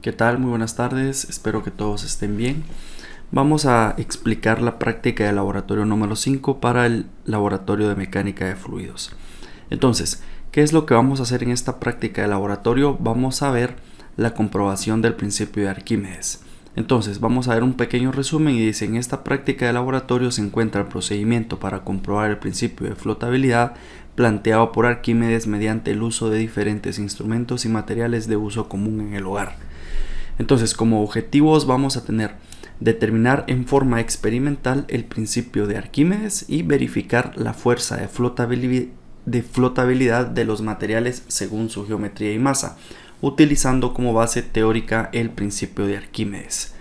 ¿Qué tal? Muy buenas tardes, espero que todos estén bien. Vamos a explicar la práctica de laboratorio número 5 para el laboratorio de mecánica de fluidos. Entonces, ¿qué es lo que vamos a hacer en esta práctica de laboratorio? Vamos a ver la comprobación del principio de Arquímedes. Entonces, vamos a ver un pequeño resumen y dice: en esta práctica de laboratorio se encuentra el procedimiento para comprobar el principio de flotabilidad planteado por Arquímedes mediante el uso de diferentes instrumentos y materiales de uso común en el hogar. Entonces, como objetivos vamos a tener determinar en forma experimental el principio de Arquímedes y verificar la fuerza de flotabilidad de los materiales según su geometría y masa, utilizando como base teórica el principio de Arquímedes.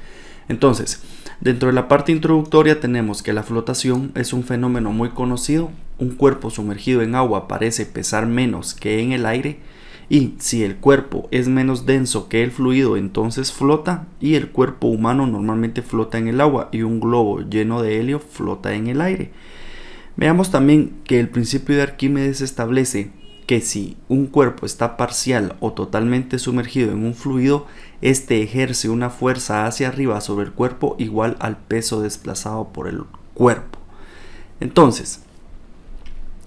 Entonces, dentro de la parte introductoria tenemos que la flotación es un fenómeno muy conocido. Un cuerpo sumergido en agua parece pesar menos que en el aire, y si el cuerpo es menos denso que el fluido, entonces flota, y el cuerpo humano normalmente flota en el agua y un globo lleno de helio flota en el aire. Veamos también que el principio de Arquímedes establece que si un cuerpo está parcial o totalmente sumergido en un fluido, este ejerce una fuerza hacia arriba sobre el cuerpo igual al peso desplazado por el cuerpo. Entonces,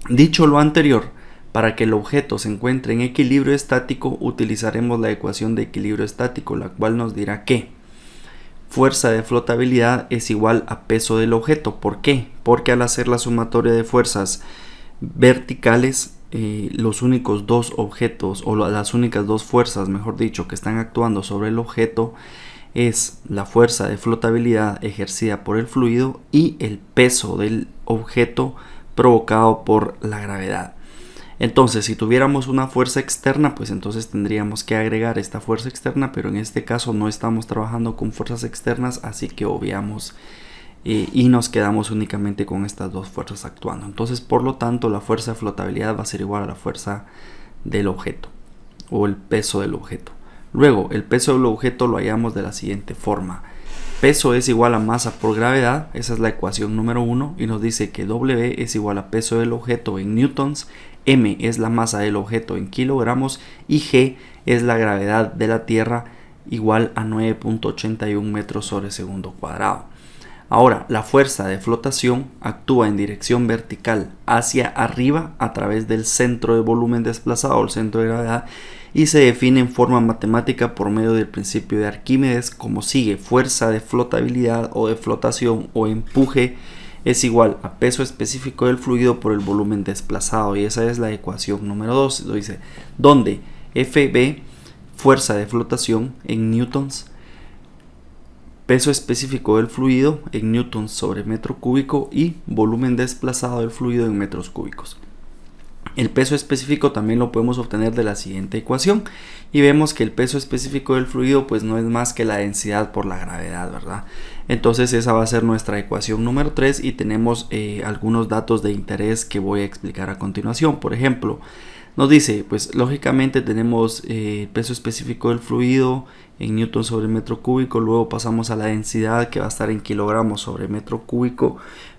dicho lo anterior, para que el objeto se encuentre en equilibrio estático, utilizaremos la ecuación de equilibrio estático, la cual nos dirá que fuerza de flotabilidad es igual a peso del objeto. ¿Por qué? Porque al hacer la sumatoria de fuerzas verticales, los únicos dos objetos, o las únicas dos fuerzas, mejor dicho, que están actuando sobre el objeto es la fuerza de flotabilidad ejercida por el fluido y el peso del objeto provocado por la gravedad. Entonces, si tuviéramos una fuerza externa, pues entonces tendríamos que agregar esta fuerza externa, pero en este caso no estamos trabajando con fuerzas externas, así que obviamos y nos quedamos únicamente con estas dos fuerzas actuando. Entonces, por lo tanto, la fuerza de flotabilidad va a ser igual a la fuerza del objeto o el peso del objeto. Luego, el peso del objeto lo hallamos de la siguiente forma: peso es igual a masa por gravedad. Esa es la ecuación número 1 y nos dice que W es igual a peso del objeto en newtons, M es la masa del objeto en kilogramos y G es la gravedad de la Tierra, igual a 9.81 metros sobre segundo cuadrado. Ahora, la fuerza de flotación actúa en dirección vertical hacia arriba a través del centro de volumen desplazado, el centro de gravedad, y se define en forma matemática por medio del principio de Arquímedes como sigue: fuerza de flotabilidad o de flotación o empuje es igual a peso específico del fluido por el volumen desplazado, y esa es la ecuación número 2. Dice, donde Fb, fuerza de flotación en newtons, peso específico del fluido en newtons sobre metro cúbico y volumen desplazado del fluido en metros cúbicos. El peso específico también lo podemos obtener de la siguiente ecuación y vemos que el peso específico del fluido pues no es más que la densidad por la gravedad, ¿verdad? Entonces esa va a ser nuestra ecuación número 3 y tenemos algunos datos de interés que voy a explicar a continuación. Por ejemplo, nos dice, pues lógicamente tenemos el peso específico del fluido en newton sobre metro cúbico, luego pasamos a la densidad que va a estar en kilogramos sobre metro cúbico,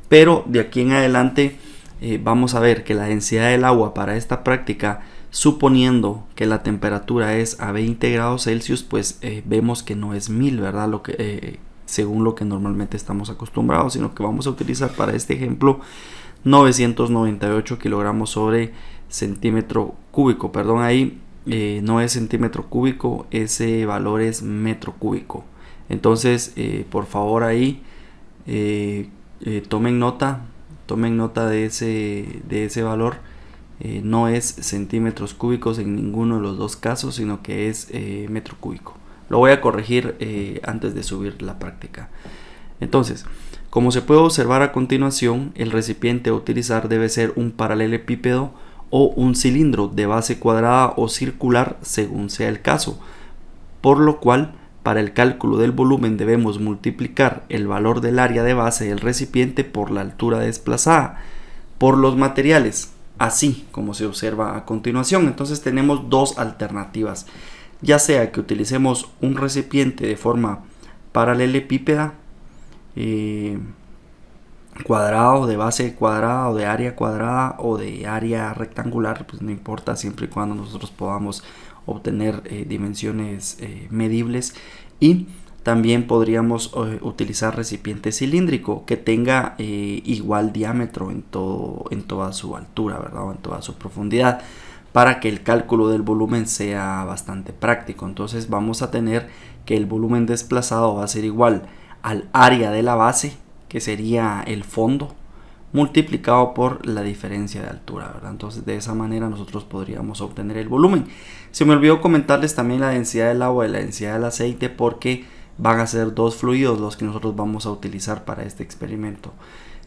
pero de aquí en adelante vamos a ver que la densidad del agua para esta práctica, suponiendo que la temperatura es a 20 grados Celsius, pues vemos que no es 1000, ¿verdad? Según lo que normalmente estamos acostumbrados, sino que vamos a utilizar para este ejemplo 998 kilogramos sobre centímetro cúbico. Perdón, ahí no es centímetro cúbico, ese valor es metro cúbico. Entonces, por favor ahí tomen nota de ese valor. No es centímetros cúbicos en ninguno de los dos casos, sino que es metro cúbico. Lo voy a corregir antes de subir la práctica. Entonces, como se puede observar a continuación, el recipiente a utilizar debe ser un paralelepípedo o un cilindro de base cuadrada o circular según sea el caso, por lo cual para el cálculo del volumen debemos multiplicar el valor del área de base del recipiente por la altura desplazada por los materiales, así como se observa a continuación. Entonces tenemos dos alternativas: ya sea que utilicemos un recipiente de forma paralelepípeda, cuadrado, de base cuadrada o de área cuadrada o de área rectangular, pues no importa, siempre y cuando nosotros podamos obtener dimensiones medibles. Y también podríamos utilizar recipiente cilíndrico que tenga igual diámetro en toda su altura, ¿verdad? O en toda su profundidad, para que el cálculo del volumen sea bastante práctico. Entonces vamos a tener que el volumen desplazado va a ser igual al área de la base, que sería el fondo, multiplicado por la diferencia de altura, ¿verdad? Entonces de esa manera nosotros podríamos obtener el volumen. Se me olvidó comentarles también la densidad del agua y la densidad del aceite, porque van a ser dos fluidos los que nosotros vamos a utilizar para este experimento.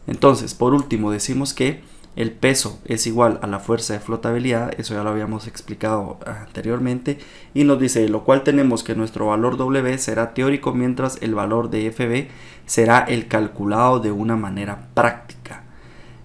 Entonces, por último, decimos que el peso es igual a la fuerza de flotabilidad, eso ya lo habíamos explicado anteriormente, y nos dice, lo cual tenemos que nuestro valor W será teórico, mientras el valor de FB será el calculado de una manera práctica.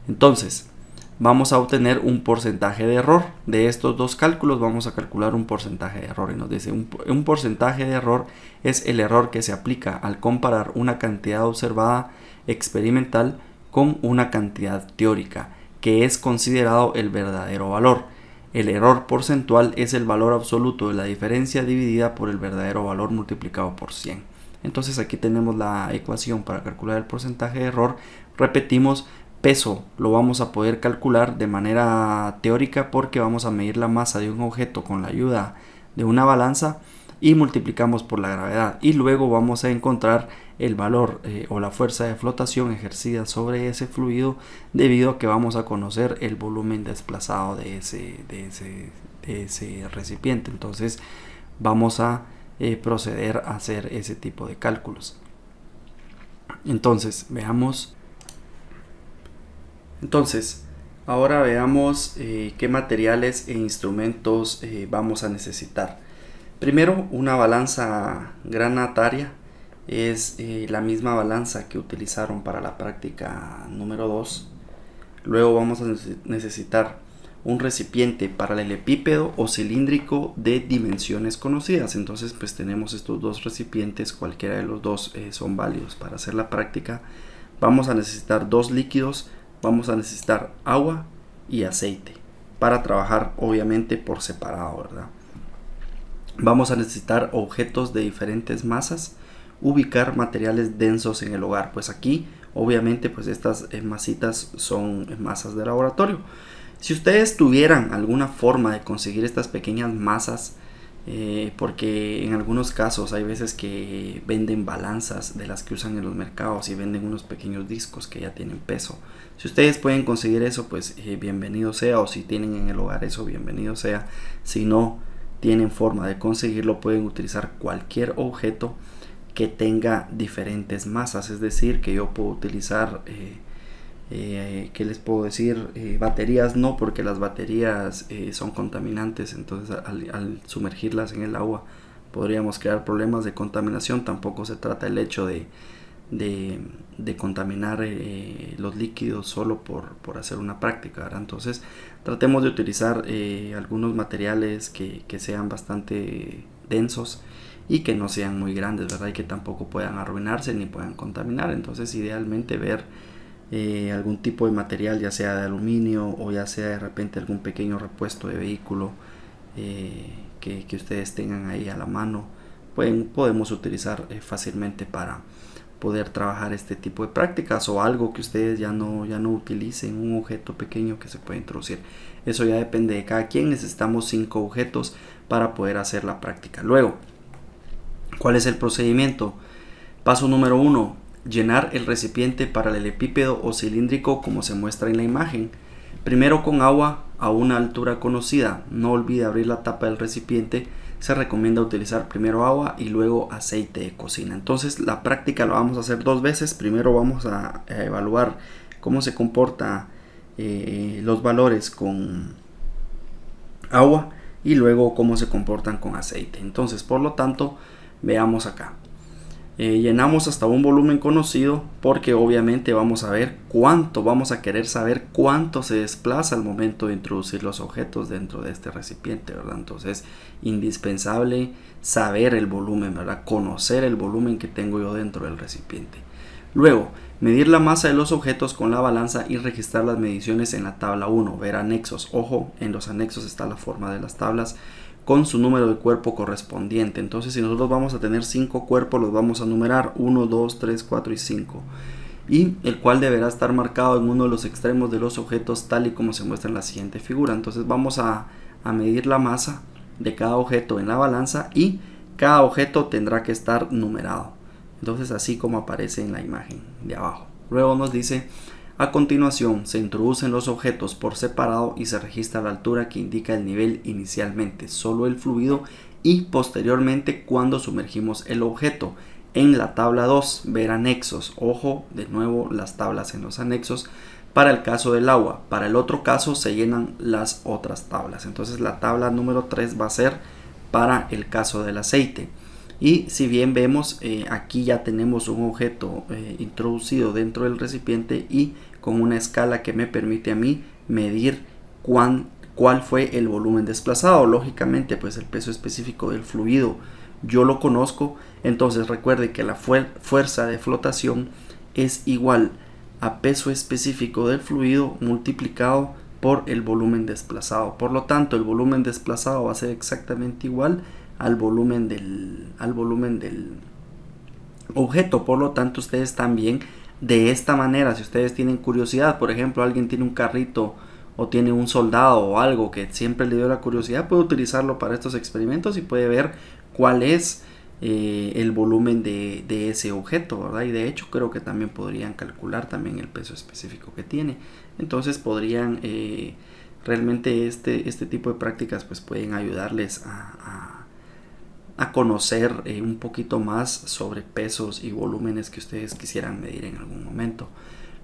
Entonces, vamos a obtener un porcentaje de error. De estos dos cálculos vamos a calcular un porcentaje de error, y nos dice un porcentaje de error es el error que se aplica al comparar una cantidad observada experimental con una cantidad teórica, que es considerado el verdadero valor. El error porcentual es el valor absoluto de la diferencia dividida por el verdadero valor multiplicado por 100. Entonces aquí tenemos la ecuación para calcular el porcentaje de error. Repetimos, peso lo vamos a poder calcular de manera teórica porque vamos a medir la masa de un objeto con la ayuda de una balanza y multiplicamos por la gravedad, y luego vamos a encontrar el valor o la fuerza de flotación ejercida sobre ese fluido, debido a que vamos a conocer el volumen desplazado de ese recipiente. Entonces vamos a proceder a hacer ese tipo de cálculos. Entonces ahora veamos qué materiales e instrumentos vamos a necesitar. Primero, una balanza granataria. Es la misma balanza que utilizaron para la práctica número 2. Luego vamos a necesitar un recipiente paralelepípedo o cilíndrico de dimensiones conocidas. Entonces pues tenemos estos dos recipientes, cualquiera de los dos son válidos para hacer la práctica. Vamos a necesitar dos líquidos, vamos a necesitar agua y aceite para trabajar obviamente por separado, ¿verdad? Vamos a necesitar objetos de diferentes masas, ubicar materiales densos en el hogar. Pues aquí obviamente pues estas masitas son masas de laboratorio. Si ustedes tuvieran alguna forma de conseguir estas pequeñas masas, porque en algunos casos hay veces que venden balanzas de las que usan en los mercados y venden unos pequeños discos que ya tienen peso. Si ustedes pueden conseguir eso, pues bienvenido sea, o si tienen en el hogar eso, bienvenido sea. Si no tienen forma de conseguirlo, pueden utilizar cualquier objeto que tenga diferentes masas. Es decir, que yo puedo utilizar ¿qué les puedo decir? Baterías no, porque las baterías son contaminantes, entonces al sumergirlas en el agua podríamos crear problemas de contaminación. Tampoco se trata el hecho de contaminar los líquidos solo por hacer una práctica, ¿verdad? Entonces tratemos de utilizar algunos materiales que sean bastante densos y que no sean muy grandes, ¿verdad? Y que tampoco puedan arruinarse ni puedan contaminar. Entonces idealmente ver algún tipo de material, ya sea de aluminio o ya sea de repente algún pequeño repuesto de vehículo que ustedes tengan ahí a la mano, podemos utilizar fácilmente para poder trabajar este tipo de prácticas, o algo que ustedes ya no utilicen, un objeto pequeño que se puede introducir. Eso ya depende de cada quien. Necesitamos 5 objetos para poder hacer la práctica. Luego, ¿cuál es el procedimiento? Paso número 1. Llenar el recipiente paralelepípedo o cilíndrico como se muestra en la imagen. Primero con agua a una altura conocida. No olvide abrir la tapa del recipiente. Se recomienda utilizar primero agua y luego aceite de cocina. Entonces la práctica la vamos a hacer 2 veces. Primero vamos a evaluar cómo se comporta los valores con agua y luego cómo se comportan con aceite. Entonces, por lo tanto, veamos acá. Llenamos hasta un volumen conocido, porque obviamente vamos a querer saber cuánto se desplaza al momento de introducir los objetos dentro de este recipiente, ¿verdad? Entonces, indispensable saber el volumen, ¿verdad? Conocer el volumen que tengo yo dentro del recipiente. Luego, medir la masa de los objetos con la balanza y registrar las mediciones en la tabla 1. Ver anexos. Ojo, en los anexos está la forma de las tablas. con su número de cuerpo correspondiente. Entonces, si nosotros vamos a tener 5 cuerpos, los vamos a numerar 1, 2, 3, 4 y 5. Y el cual deberá estar marcado en uno de los extremos de los objetos, tal y como se muestra en la siguiente figura. Entonces vamos a medir la masa de cada objeto en la balanza y cada objeto tendrá que estar numerado. Entonces, así como aparece en la imagen de abajo. Luego nos dice: a continuación se introducen los objetos por separado y se registra la altura que indica el nivel inicialmente, solo el fluido, y posteriormente cuando sumergimos el objeto. En la tabla 2, ver anexos. Ojo, de nuevo las tablas en los anexos para el caso del agua. Para el otro caso se llenan las otras tablas. Entonces la tabla número 3 va a ser para el caso del aceite. Y si bien vemos, aquí ya tenemos un objeto introducido dentro del recipiente y con una escala que me permite a mí medir cuál fue el volumen desplazado. Lógicamente, pues el peso específico del fluido yo lo conozco. Entonces recuerde que la fuerza de flotación es igual a peso específico del fluido multiplicado por el volumen desplazado. Por lo tanto, el volumen desplazado va a ser exactamente igual al volumen del objeto. Por lo tanto, ustedes también de esta manera, si ustedes tienen curiosidad, por ejemplo, alguien tiene un carrito o tiene un soldado o algo que siempre le dio la curiosidad, puede utilizarlo para estos experimentos y puede ver cuál es el volumen de ese objeto, ¿verdad? Y de hecho creo que también podrían calcular también el peso específico que tiene. Entonces podrían realmente este tipo de prácticas pues pueden ayudarles a conocer un poquito más sobre pesos y volúmenes que ustedes quisieran medir en algún momento.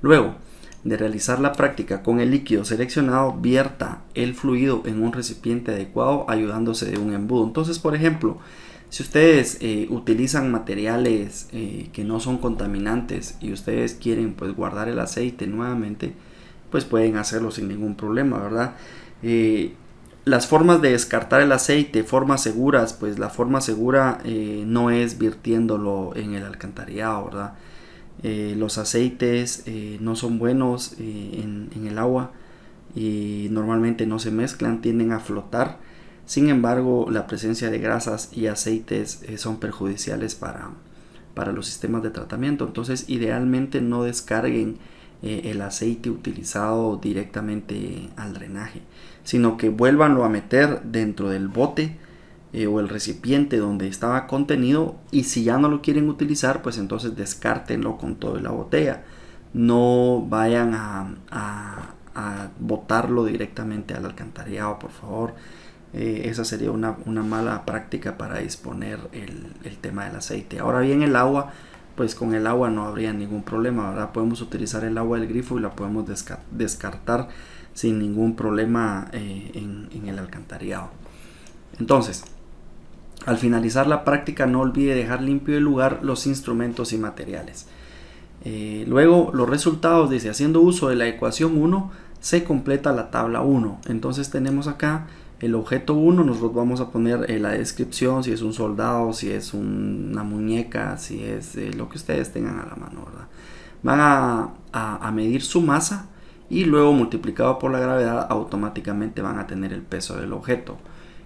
Luego de realizar la práctica con el líquido seleccionado, vierta el fluido en un recipiente adecuado ayudándose de un embudo. Entonces, por ejemplo, si ustedes utilizan materiales que no son contaminantes y ustedes quieren pues guardar el aceite nuevamente, pues pueden hacerlo sin ningún problema, ¿verdad? Las formas de descartar el aceite, formas seguras, pues la forma segura no es virtiéndolo en el alcantarillado, ¿verdad? Los aceites no son buenos en el agua y normalmente no se mezclan, tienden a flotar. Sin embargo, la presencia de grasas y aceites son perjudiciales para los sistemas de tratamiento. Entonces, idealmente no descarguen el aceite utilizado directamente al drenaje, sino que vuélvanlo a meter dentro del bote o el recipiente donde estaba contenido, y si ya no lo quieren utilizar, pues entonces descártenlo con toda la botella. No vayan a botarlo directamente al alcantarillado, por favor. Esa sería una mala práctica para disponer el tema del aceite. Ahora bien, el agua, pues con el agua no habría ningún problema, ¿verdad? Podemos utilizar el agua del grifo y la podemos descartar sin ningún problema en el alcantarillado. Entonces, al finalizar la práctica, no olvide dejar limpio el lugar, los instrumentos y materiales. Luego, los resultados, dice: haciendo uso de la ecuación 1, se completa la tabla 1. Entonces tenemos acá el objeto 1, nosotros vamos a poner la descripción, si es un soldado, si es una muñeca, si es lo que ustedes tengan a la mano, ¿verdad? Van a medir su masa y luego multiplicado por la gravedad automáticamente van a tener el peso del objeto.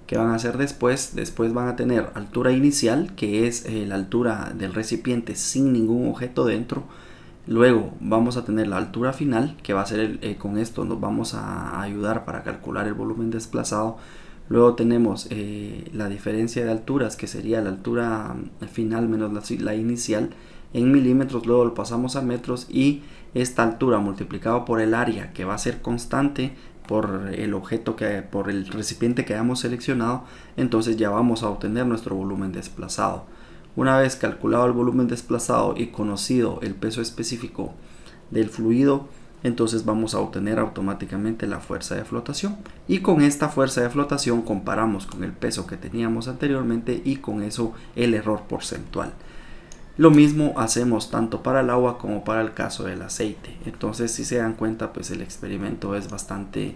¿Qué van a hacer después? Después van a tener altura inicial, que es la altura del recipiente sin ningún objeto dentro. Luego vamos a tener la altura final, que va a ser con esto nos vamos a ayudar para calcular el volumen desplazado. Luego tenemos la diferencia de alturas, que sería la altura final menos la inicial en milímetros. Luego lo pasamos a metros y esta altura multiplicado por el área, que va a ser constante por el objeto por el recipiente que hayamos seleccionado, entonces ya vamos a obtener nuestro volumen desplazado. Una vez calculado el volumen desplazado y conocido el peso específico del fluido, entonces vamos a obtener automáticamente la fuerza de flotación, y con esta fuerza de flotación comparamos con el peso que teníamos anteriormente y con eso el error porcentual. Lo mismo hacemos tanto para el agua como para el caso del aceite. Entonces, si se dan cuenta, pues el experimento es bastante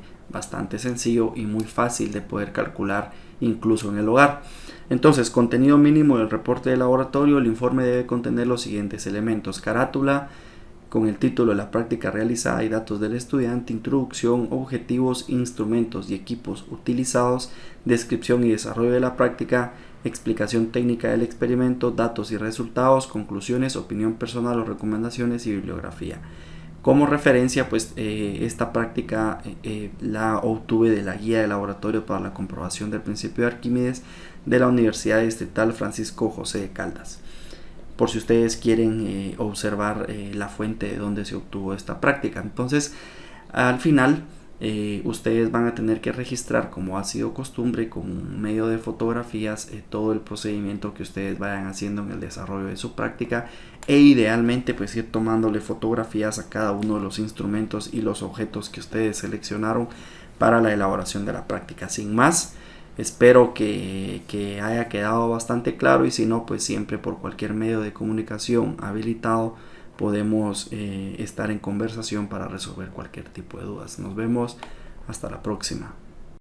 sencillo y muy fácil de poder calcular incluso en el hogar. Entonces, contenido mínimo del reporte de laboratorio: el informe debe contener los siguientes elementos: carátula, con el título de la práctica realizada y datos del estudiante, introducción, objetivos, instrumentos y equipos utilizados, descripción y desarrollo de la práctica, explicación técnica del experimento, datos y resultados, conclusiones, opinión personal o recomendaciones y bibliografía. Como referencia, pues esta práctica la obtuve de la guía de laboratorio para la comprobación del principio de Arquímedes de la Universidad Distrital Francisco José de Caldas, por si ustedes quieren observar la fuente de donde se obtuvo esta práctica. Entonces, al final, ustedes van a tener que registrar, como ha sido costumbre, con un medio de fotografías, todo el procedimiento que ustedes vayan haciendo en el desarrollo de su práctica, e idealmente pues ir tomándole fotografías a cada uno de los instrumentos y los objetos que ustedes seleccionaron para la elaboración de la práctica. Sin más, espero que haya quedado bastante claro, y si no, pues siempre por cualquier medio de comunicación habilitado podemos estar en conversación para resolver cualquier tipo de dudas. Nos vemos, hasta la próxima.